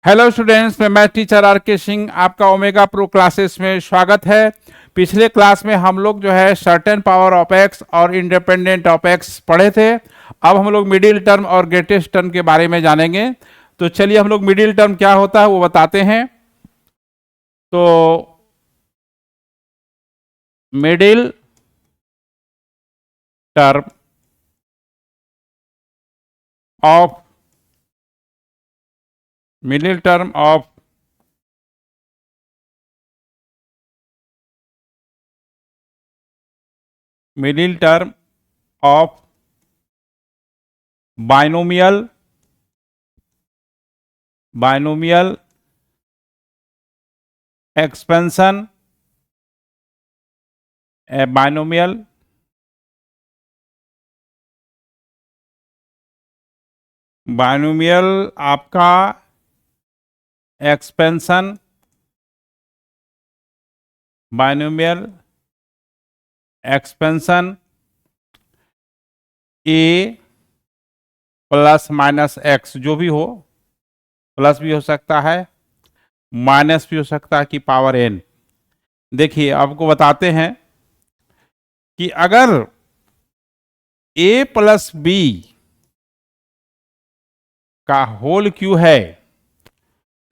Hello students, मैं teacher are के सिंह आपका ओमेगा प्रो क्लासेस में स्वागत है। पिछले क्लास में हम लोग जो है सर्टेन पावर ऑफ एक्स और इंडिपेंडेंट ऑफ एक्स पढ़े थे। अब हम लोग मिडिल टर्म और ग्रेटेस्ट टर्म के बारे में जानेंगे। तो चलिए हम लोग मिडिल टर्म क्या होता है वो बताते हैं। तो middle term of middle term of middle term of binomial expansion binomial आपका एक्सपेंशन बाइनोमियल एक्सपेंशन ए प्लस माइनस एक्स, जो भी हो, प्लस भी हो सकता है माइनस भी हो सकता है कि पावर एन। देखिए आपको बताते हैं कि अगर ए प्लस बी का होल क्यू है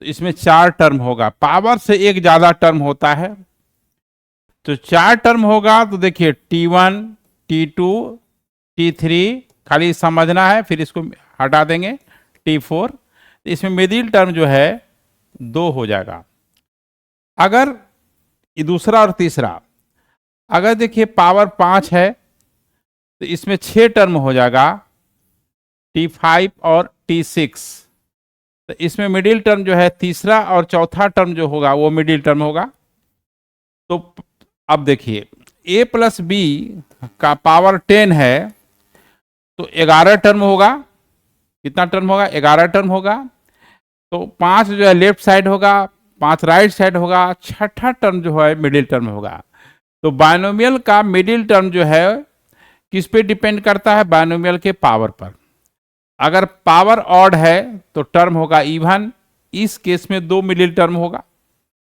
तो इसमें 4 टर्म होगा। पावर से एक ज्यादा टर्म होता है तो 4 टर्म होगा। तो देखिए T1, T2, T3 खाली समझना है, फिर इसको हटा देंगे T4। इसमें मिडिल टर्म जो है 2 हो जाएगा। अगर ये दूसरा और तीसरा, अगर देखिए पावर 5 है तो इसमें 6 टर्म हो जाएगा T5 और T6। तो इसमें मिडिल टर्म जो है तीसरा और चौथा टर्म जो होगा वो मिडिल टर्म होगा। तो अब देखिए a प्लस बी का पावर 10 है तो 11 टर्म होगा। कितना टर्म होगा? 11 टर्म होगा। तो 5 जो है लेफ्ट साइड होगा, 5 राइट साइड होगा, छठा टर्म जो है मिडिल टर्म होगा। तो बाइनोमियल का मिडिल टर्म जो है किस पे डिपेंड करता है? बाइनोमियल के पावर पर। अगर पावर ऑड है तो टर्म होगा इवन, इस केस में 2 मिडिल टर्म होगा।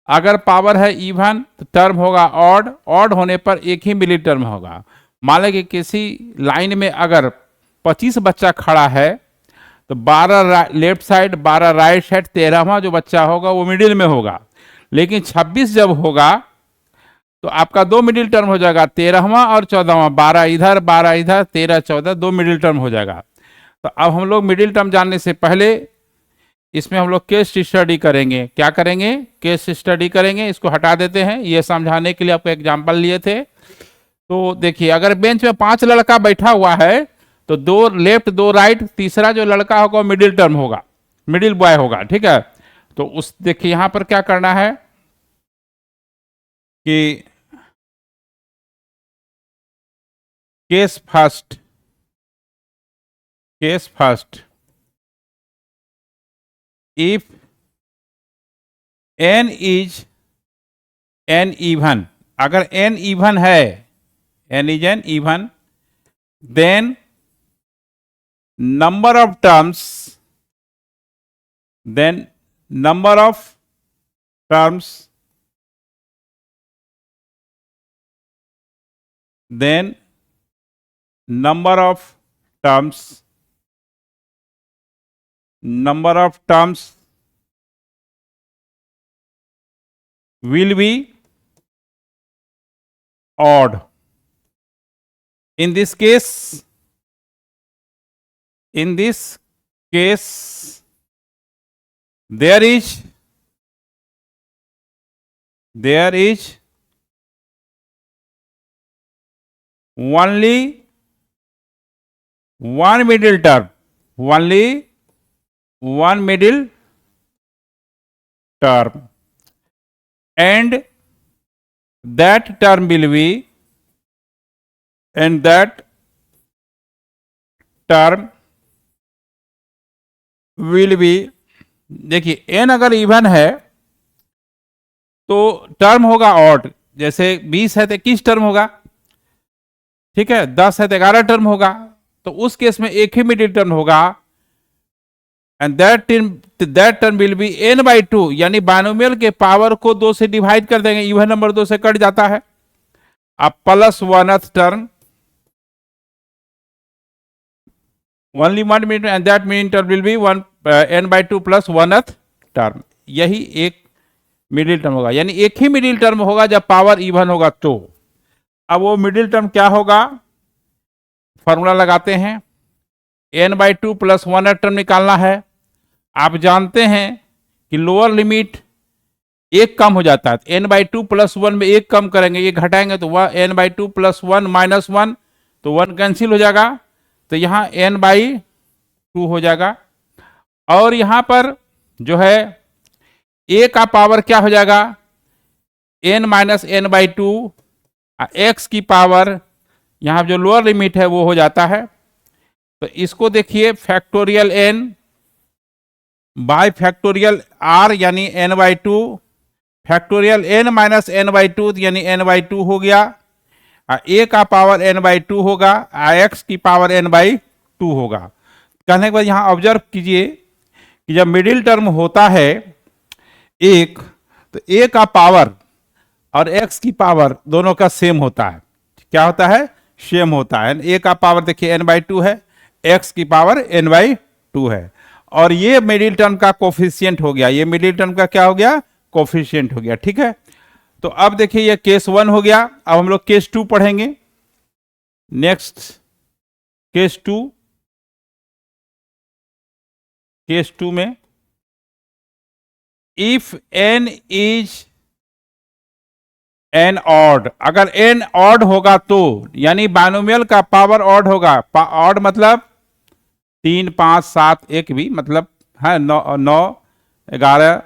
अगर पावर है इवन तो टर्म होगा ऑड, ऑड होने पर एक ही मिडिल टर्म होगा। मान लें कि किसी लाइन में अगर 25 बच्चा खड़ा है तो 12 लेफ्ट साइड, 12 राइट साइड, 13वां जो बच्चा होगा वो मिडिल में होगा। लेकिन 26 जब होगा तो आपका 2 मिडिल टर्म हो जाएगा, 13वां और 14वां, 12 इधर 12 इधर, 13 14, 2 मिडिल टर्म हो जाएगा। तो अब हम लोग मिडिल टर्म जानने से पहले इसमें हम लोग केस स्टडी करेंगे। क्या करेंगे? केस स्टडी करेंगे। इसको हटा देते हैं, ये समझाने के लिए आपको एग्जाम्पल लिए थे। तो देखिए अगर बेंच में 5 लड़का बैठा हुआ है तो 2 लेफ्ट 2 राइट, तीसरा जो लड़का होगा वो मिडिल टर्म होगा, मिडिल बॉय होगा। ठीक है, तो उस देखिए यहां पर क्या करना है कि case first if n is n even, अगर n इवन है, n is n even, then number of terms then number of terms then number of terms will be odd. In this case there is only one middle term, and that term will be देखिए n अगर even है तो term होगा odd. जैसे 20 है तो 21 term होगा, ठीक है, 10 है तो 11 टर्म होगा। तो उस केस में एक ही मिडिल टर्म होगा and that term will be n/2, यानी बाइनोमियल के पावर को 2 से डिवाइड कर देंगे, इवन नंबर 2 से कट जाता है। अब plus 1th term, only 1 minute, and that middle term will be n/2 plus 1th term. यही एक मिडिल टर्म होगा, यानी एक ही मिडिल टर्म होगा जब पावर इवन होगा तो। अब वो मिडिल टर्म क्या होगा, फॉर्मूला लगाते हैं। n/2 प्लस 1th टर्म निकालना है। आप जानते हैं कि लोअर लिमिट एक कम हो जाता है, n/2 प्लस 1 में एक कम करेंगे, ये घटाएंगे तो वह n/2 प्लस 1 माइनस 1, तो 1 कैंसिल हो जाएगा, तो यहाँ n/2 हो जाएगा। और यहाँ पर जो है a का पावर क्या हो जाएगा, n माइनस n/2, x की पावर यहाँ जो लोअर लिमिट है वो हो जाता है। तो इसको देखिए factorial n bye factorial r यानी n/2, factorial n minus n/2 यानी n/2 हो गया। a का पावर n/2 होगा, x की पावर n/2 होगा। कहने के बाद यहाँ ऑब्जर्व कीजिए कि जब मिडिल टर्म होता है एक, तो a का पावर और x की पावर दोनों का सेम होता है। क्या होता है, सेम होता है। a का पावर देखिए n/2 है, x की पावर n/2 है, और ये मिडिल टर्म का कोफिशिएंट हो गया, ये मिडिल टर्म का क्या हो गया, कोफिशिएंट हो गया। ठीक है, तो अब देखिए ये केस 1 हो गया। अब हम लोग केस 2 पढ़ेंगे। नेक्स्ट केस 2, केस 2 में if n is n odd, अगर n ऑड होगा तो, यानी बाइनोमियल का पावर ऑड होगा, ऑड मतलब 3, 5, 7, 1 भी मतलब है 9, 11,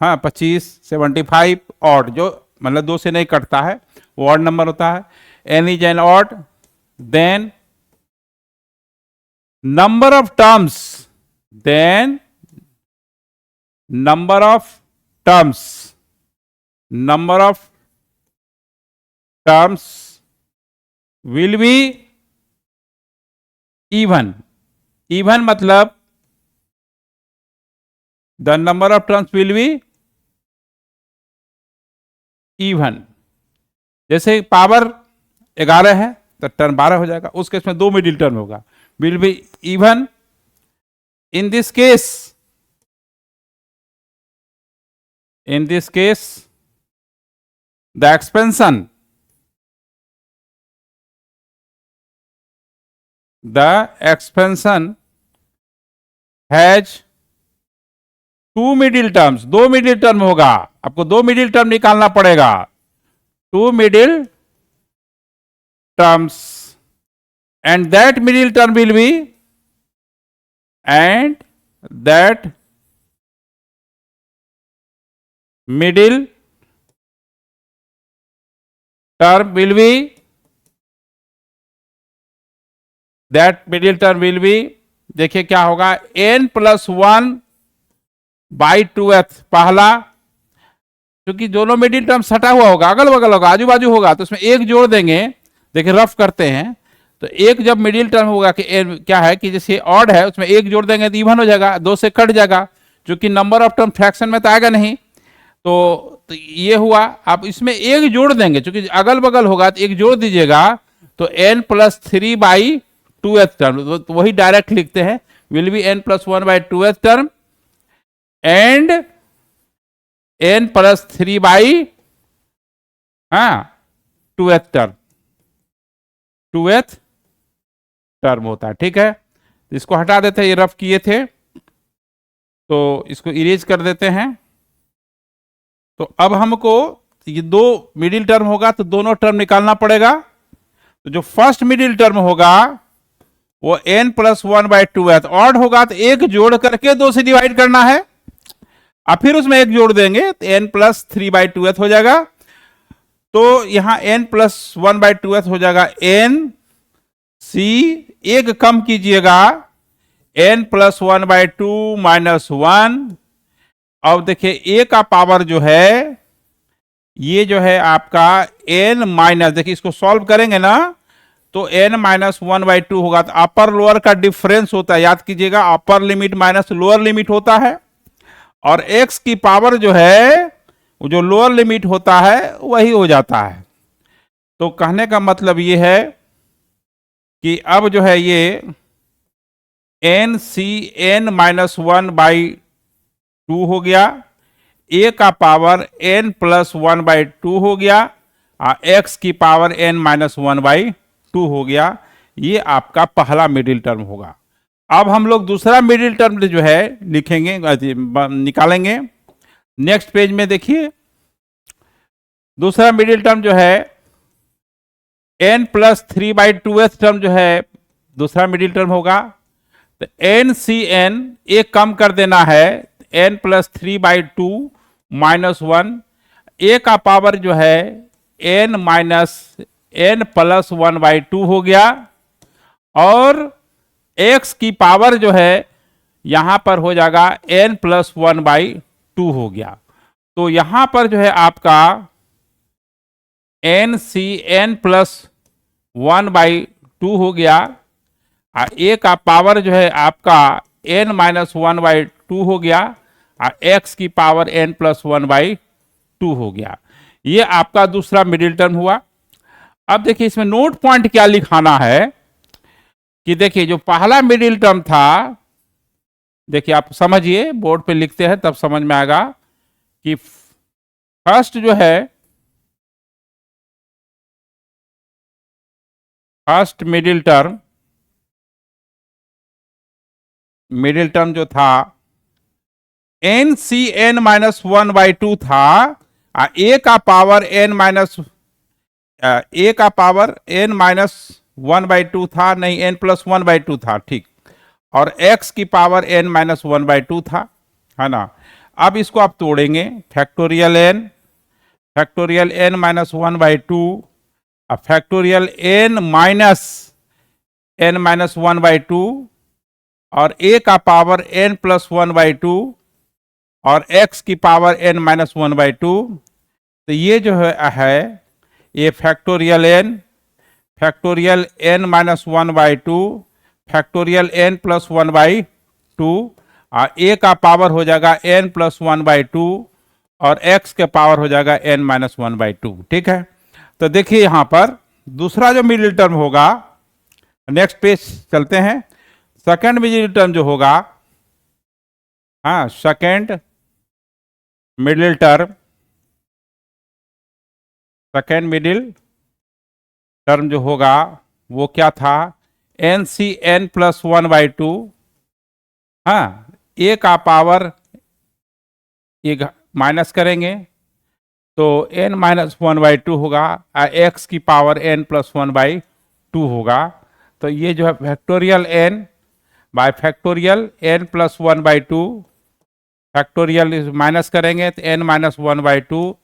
हाँ 25, 75 ऑड, जो मतलब 2 से नहीं कटता है, वो ऑड नंबर होता है। n is an odd, then number of terms, then number of terms will be even मतलब the number of terms will be even। जैसे पावर 11 है तो टर्म 12 हो जाएगा, उस केस में 2 मिडिल टर्म होगा, will be even। in this case the expansion has 2 middle terms, 2 middle term होगा, आपको 2 मिडिल टर्म निकालना पड़ेगा, 2 middle terms, and that middle term will be, and that middle term will be, that middle term will be, देखिए क्या होगा, n plus 1/2th पहला, क्योंकि दोनों मिडिल टर्म सटा हुआ होगा, अगल बगल होगा, आजू बाजू होगा, तो उसमें एक जोड़ देंगे। देखिए रफ करते हैं, तो एक जब मिडिल टर्म होगा कि क्या है कि जैसे ऑड है उसमें एक जोड़ देंगे तो इवन हो जाएगा, 2 से कट जाएगा, क्योंकि नंबर ऑफ टर्म फ्रैक्शन में तो आएगा नहीं, तो ये हुआ। आप इसमें एक जोड़ देंगे, क्योंकि अगल बगल होगा तो एक जोड़ दीजिएगा, तो n प्लस 3/2th टर्म, तो वही डायरेक्ट लिखते हैं, will be n plus 1/2th term and n plus 3/2th term, 2th term होता है। ठीक है, इसको हटा देते हैं, ये रफ किए थे तो इसको इरेज कर देते हैं। तो अब हमको ये 2 मिडिल टर्म होगा तो दोनों टर्म निकालना पड़ेगा। तो जो फर्स्ट मिडिल टर्म होगा वो n प्लस 1/2th, ऑड होगा तो एक जोड़ करके 2 से डिवाइड करना है, और फिर उसमें एक जोड़ देंगे तो n प्लस 3/2th हो जाएगा। तो यहां n प्लस 1/2th हो जाएगा n c, एक कम कीजिएगा, n प्लस 1/2 माइनस 1। अब देखिए a का पावर जो है, ये जो है आपका n माइनस, देखिए इसको सॉल्व करेंगे ना तो n माइनस 1/2 होगा। तो अपर लोअर का डिफरेंस होता है, याद कीजिएगा, upper limit minus lower limit होता है, और x की पावर जो है वो जो लोअर लिमिट होता है वही हो जाता है। तो कहने का मतलब ये है कि अब जो है ये एन सी एन माइनस 1/2 हो गया, a का पावर n प्लस 1/2 हो गया, और x की पावर n माइनस 1/2 हो गया। ये आपका पहला मिडिल टर्म होगा। अब हम लोग दूसरा मिडिल टर्म जो है लिखेंगे, निकालेंगे। नेक्स्ट पेज में देखिए, दूसरा मिडिल टर्म जो है n प्लस 3/2th टर्म जो है दूसरा मिडिल टर्म होगा। तो एन सी एन एक कम कर देना है, n प्लस 3/2 माइनस 1, a का पावर जो है n माइनस n प्लस 1/2 हो गया, और x की पावर जो है यहां पर हो जाएगा n प्लस 1/2 हो गया। तो यहां पर जो है आपका एन सी एन प्लस 1/2 हो गया, और a का पावर जो है आपका n माइनस 1/2 हो गया, और x की पावर n प्लस 1/2 हो गया। ये आपका दूसरा मिडिल टर्म हुआ। अब देखिए इसमें नोट पॉइंट क्या लिखाना है कि देखिए जो पहला मिडिल टर्म था, देखिए आप समझिए, बोर्ड पे लिखते हैं तब समझ में आएगा कि फर्स्ट जो है, फर्स्ट मिडिल टर्म जो था एन सी एन माइनस 1/2 था, ए का पावर n माइनस ए का पावर n माइनस 1/2 था, नहीं n प्लस 1/2 था, ठीक, और x की पावर n माइनस 1/2 था, है ना। अब इसको आप तोड़ेंगे, factorial n minus 1/2, factorial n minus 1/2, और a का पावर n प्लस 1/2, और x की पावर n माइनस 1/2। तो ये जो है ये factorial n minus 1/2, factorial n plus 1/2, और a का पावर हो जाएगा n प्लस 1/2, और x के पावर हो जाएगा n माइनस 1/2, ठीक है। तो देखिए यहां पर दूसरा जो मिडिल टर्म होगा, नेक्स्ट पेज चलते हैं। सेकंड मिडिल टर्म जो होगा, हाँ, सेकंड मिडिल टर्म जो होगा वो क्या था, एन सी एन प्लस 1/2, हाँ, ए का पावर ये माइनस करेंगे तो n माइनस 1/2 होगा, x की पावर n प्लस 1/2 होगा। तो ये जो है factorial n bye factorial n plus 1/2, factorial minus करेंगे तो n माइनस 1/2,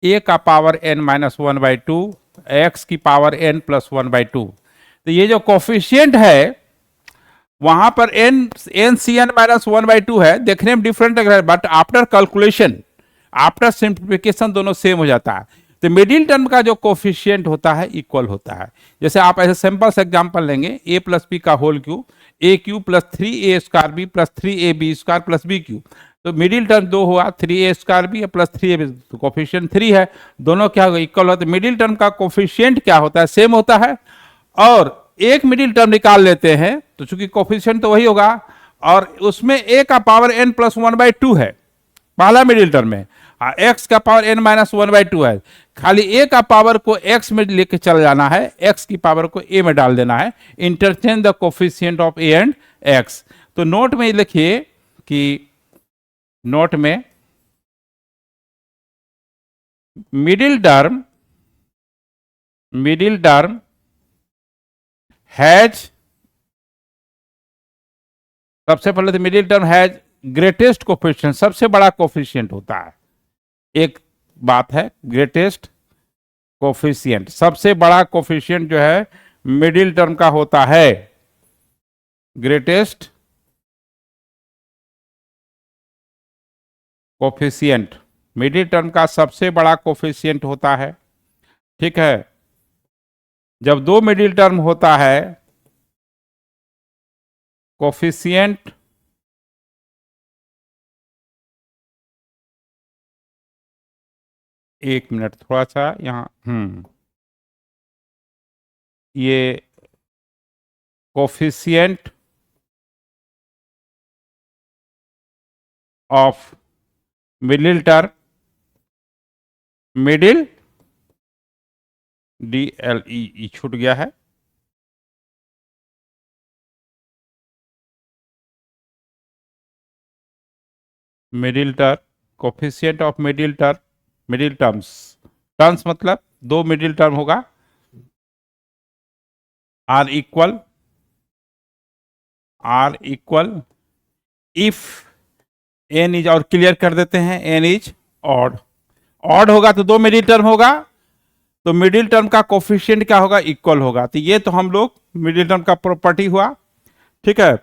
a का पावर n माइनस 1/2, x की पावर n प्लस 1/2। तो ये जो कोफिशिएंट है वहां पर n सी एन माइनस 1/2 है, देखने में डिफरेंट लग रहा है, but after calculation, after simplification दोनों सेम हो जाता है। तो मिडिल टर्म का जो कोफिशिएंट होता है इक्वल होता है। जैसे आप ऐसे सिंपल से एग्जांपल लेंगे, a प्लस बी का whole cube, A cube plus 3a square B plus 3ab square plus B cube. तो मिडिल टर्म दो हुआ, 3a square B plus 3ab, तो कोफिशिएंट 3 है, दोनों क्या होगा, इक्वल होता है। मिडिल टर्म का कोफिशिएंट क्या होता है, सेम होता है। और एक मिडिल टर्म निकाल लेते हैं तो चूंकि कोफिशिएंट तो वही होगा, और उसमें a का पावर n प्लस 1/2 है पहला मिडिल टर्म में, x का पावर n माइनस 1/2 है। खाली a का पावर को x में लेके चल जाना है, x की पावर को a में डाल देना है, interchange the coefficient of a and x। तो नोट में लिखिए कि नोट में मिडिल टर्म हैज, सबसे पहले तो middle term has greatest coefficient, सबसे बड़ा कोफिशिएंट होता है। एक बात है, ग्रेटेस्ट कोफिशिएंट, सबसे बड़ा कोफिशिएंट जो है मिडिल टर्म का होता है, ग्रेटेस्ट कोफिशिएंट मिडिल टर्म का सबसे बड़ा कोफिशिएंट होता है, ठीक है। जब दो मिडिल टर्म होता है, कोफिशिएंट एक मिनट, थोड़ा सा यहाँ ये coefficient of middle term, middle DLE छूट गया है, middle term, coefficient of middle term, middle terms, terms मतलब दो मिडिल टर्म होगा, are equal if n is, और क्लियर कर देते हैं, एन इज ऑड। ऑड होगा तो दो मिडिल टर्म होगा, तो मिडिल टर्म का कोफिशिएंट क्या होगा, इक्वल होगा। तो ये तो हम लोग मिडिल टर्म का प्रॉपर्टी हुआ, ठीक है।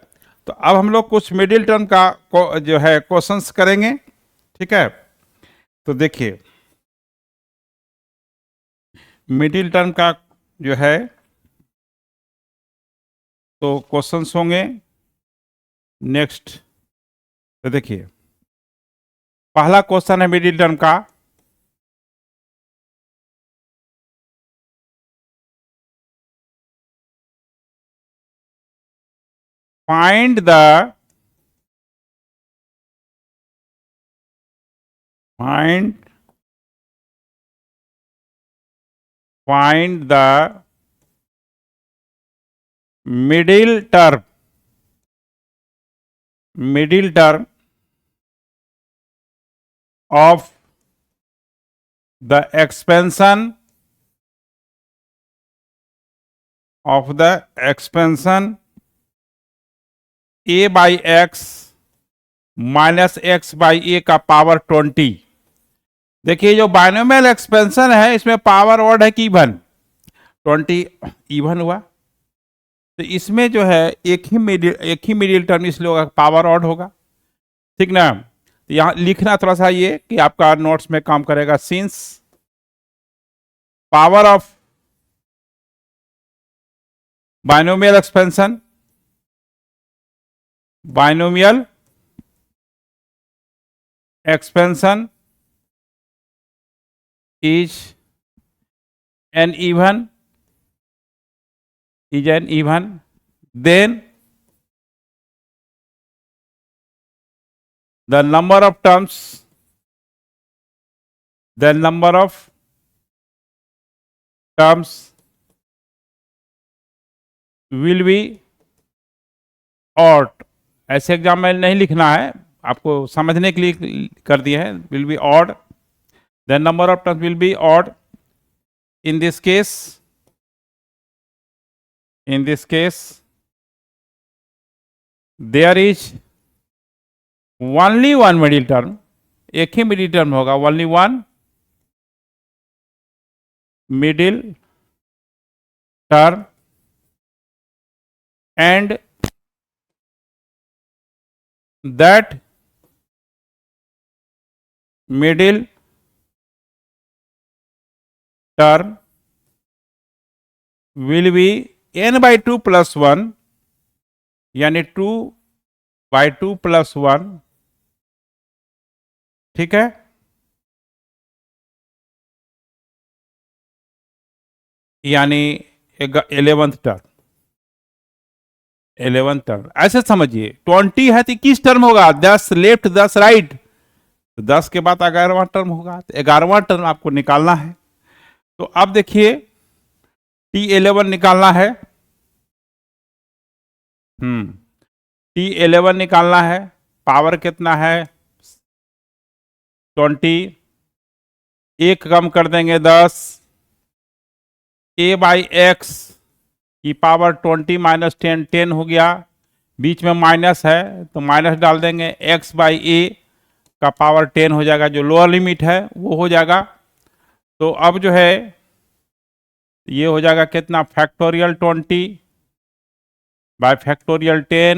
तो अब हम लोग कुछ मिडिल टर्म का जो है क्वेश्चंस करेंगे, ठीक है। तो देखिए मिडिल टर्म का जो है तो क्वेश्चंस होंगे नेक्स्ट। तो देखिए पहला क्वेश्चन है मिडिल टर्म का, find the middle term of the expansion a by x minus x by a का पावर 20। देखिए जो बाइनोमियल एक्सपेंशन है इसमें पावर ऑड है कि इवन, 20 इवन हुआ, तो इसमें जो है एक ही मिडिल टर्म इसलिए होगा, पावर ऑड होगा, ठीक ना। तो यहाँ लिखना थोड़ा सा ये कि आपका नोट्स में काम करेगा, since power of binomial expansion is an even, then the number of terms will be odd। ऐसे एग्जाम में नहीं लिखना है, आपको समझने के लिए कर दिया है, will be odd, the number of terms will be odd। in this case there is only one middle term, एक ही मिडिल टर्म होगा, only one middle term, and that middle term will be n by 2 plus 1, यानी 2 by 2 plus 1, ठीक है। यानी 11th term, ऐसे समझिए 20 है तो किस टर्म होगा, 10 लेफ्ट 10 राइट, तो 10 के बाद 11वां टर्म होगा, तो 11वां टर्म आपको निकालना है। तो अब देखिए T11 निकालना है, T11 निकालना है, पावर कितना है 20, एक कम कर देंगे 10, a बाई एक्स की पावर 20 माइनस 10, 10 हो गया, बीच में माइनस है तो माइनस डाल देंगे, x बाई ए का पावर 10 हो जाएगा, जो लोअर लिमिट है वो हो जाएगा। तो अब जो है ये हो जाएगा कितना, factorial 20 bye factorial 10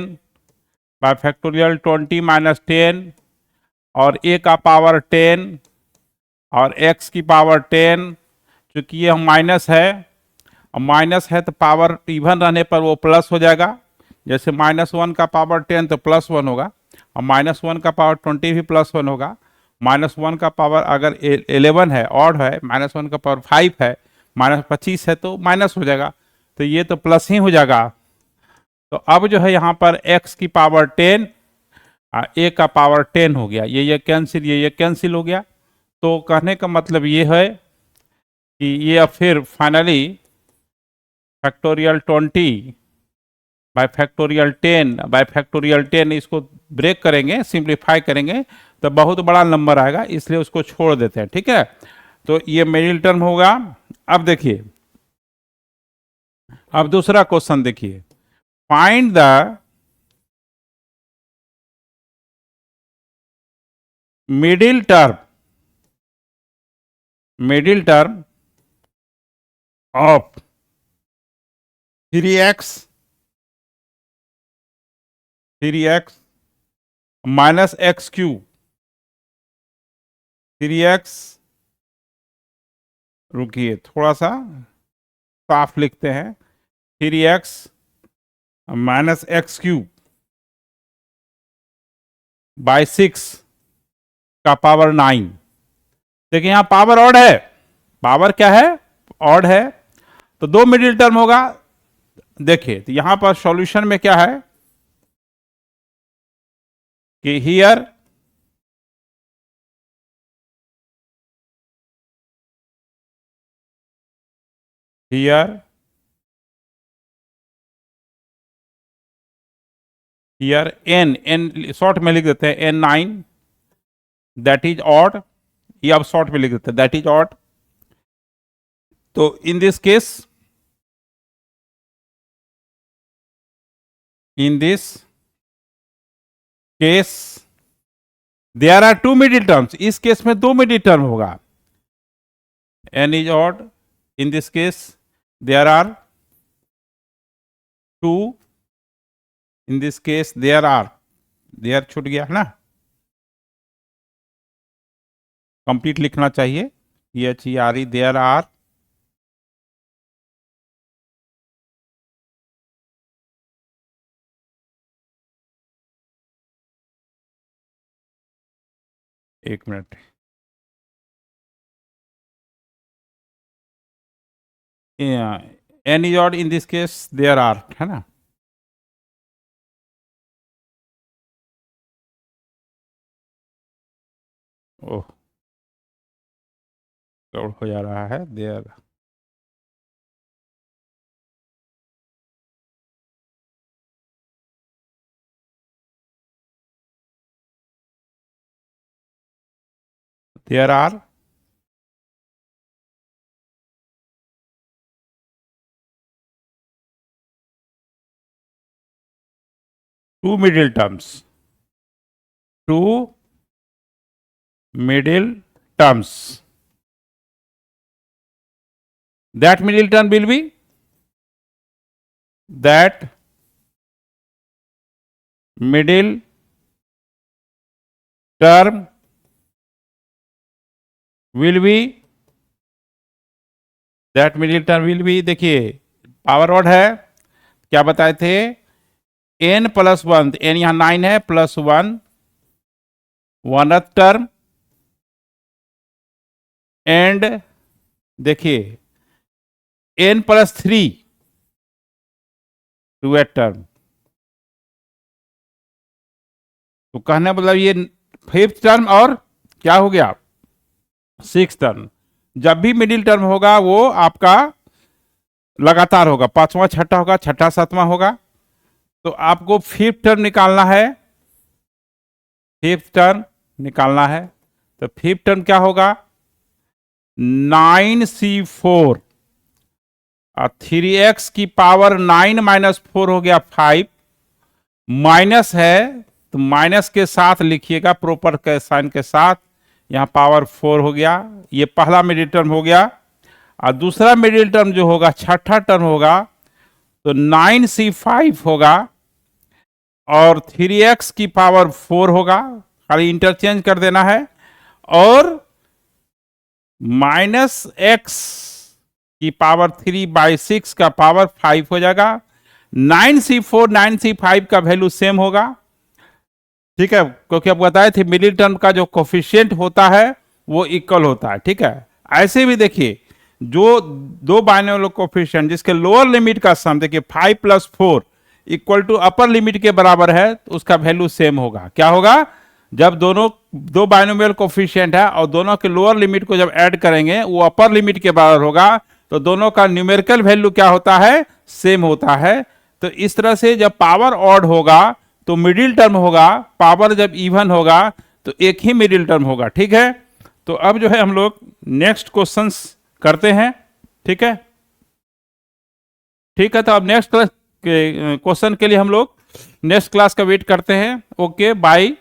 bye factorial 20 minus 10, और a का पावर 10 और x की पावर 10, चूंकि ये माइनस है और माइनस है तो पावर इवन रहने पर वो प्लस हो जाएगा। जैसे -1 का पावर 10 तो +1 होगा, और -1 का पावर 20 भी +1 होगा। -1 का पावर अगर 11 है, ऑड है, -1 का पावर 5 है, -25 है तो माइनस हो जाएगा, तो ये तो प्लस ही हो जाएगा। तो अब जो है यहाँ पर x की पावर 10 a का पावर 10 हो गया, ये कैंसिल, ये कैंसिल हो गया। तो कहने का मतलब ये है कि ये अब फिर finally factorial 20 bye factorial 10 bye factorial 10 इसको ब्रेक करेंगे, सिंप्लीफाई करेंगे तो बहुत बड़ा नंबर आएगा, इसलिए उसको छोड़ देते हैं। ठीक है, तो ये मिडिल टर्म होगा। अब देखिए, अब दूसरा क्वेश्चन देखिए, find the middle term of 3x minus x cube, 3x, रुकिए थोड़ा सा साफ लिखते हैं, 3x minus x cube by 6 का पावर 9। देखिए यहां पावर ऑड है, पावर क्या है, ऑड है, तो दो मिडिल टर्म होगा। देखिए तो यहां पर सॉल्यूशन में क्या है कि हियर n शॉर्ट में लिख देते हैं n9, दैट इज ऑड, ये अब शॉर्ट में लिख देते हैं दैट इज ऑड। तो in this case there are two middle terms, इस केस में दो मिडिल टर्म होगा, n is odd, in this case there are two, in this case there छूट गया है ना, कंप्लीट लिखना चाहिए, THERE, देयर आर एक minute, n is odd, in this case there are, है ना, ओह गड़बड़ हो जा रहा है, there are two middle terms, two middle terms. That middle term will be, that middle term will be, that middle term will be, देखिए power odd है, क्या बताए थे, n + 1, n यहां 9 है, +1 1th टर्म, एंड देखिए n + 3 2th टर्म। तो कहने मतलब ये 5th टर्म और क्या हो गया 6th टर्म। जब भी मिडिल टर्म होगा वो आपका लगातार होगा, 5वां छठा होगा, छठा 7वां होगा। तो आपको 5th टर्म निकालना है, 5th टर्म निकालना है, तो 5th टर्म क्या होगा 9c4, 3x की पावर 9 - 4 हो गया 5, माइनस है तो माइनस के साथ लिखिएगा प्रॉपर के साइन के साथ, यहां पावर 4 हो गया, ये पहला मिडिल टर्म हो गया। और दूसरा मिडिल टर्म जो होगा छठा टर्म होगा तो 9c5 होगा और 3x की पावर 4 होगा, खाली इंटरचेंज कर देना है, और -x की पावर 3/6 का पावर 5 हो जाएगा। 9C4 9C5 का वैल्यू सेम होगा, ठीक है, क्योंकि अब बताए थे मिडिल टर्म का जो कोफिशिएंट होता है वो इक्वल होता है, ठीक है। ऐसे भी देखिए जो दो बाइनोमियल कोफिशिएंट जिसके लोअर लिमिट का सम देखिए 5 + 4 = अपर लिमिट के बराबर है, तो उसका वैल्यू सेम होगा। क्या होगा, जब दोनों दो बाइनोमियल कोफिशिएंट है और दोनों के लोअर लिमिट को जब ऐड करेंगे वो अपर लिमिट के बराबर होगा, तो दोनों का न्यूमेरिकल वैल्यू क्या होता है, सेम होता है। तो इस तरह से जब पावर ऑड होगा तो मिडिल टर्म होगा, पावर जब इवन होगा तो एक ही मिडिल टर्म होगा, ठीक है। तो अब जो है हम लोग नेक्स्ट क्वेश्चंस करते हैं, ठीक है। ठीक है, तो अब नेक्स्ट क्वेश्चन के लिए हम लोग नेक्स्ट क्लास का वेट करते हैं। Okay, bye.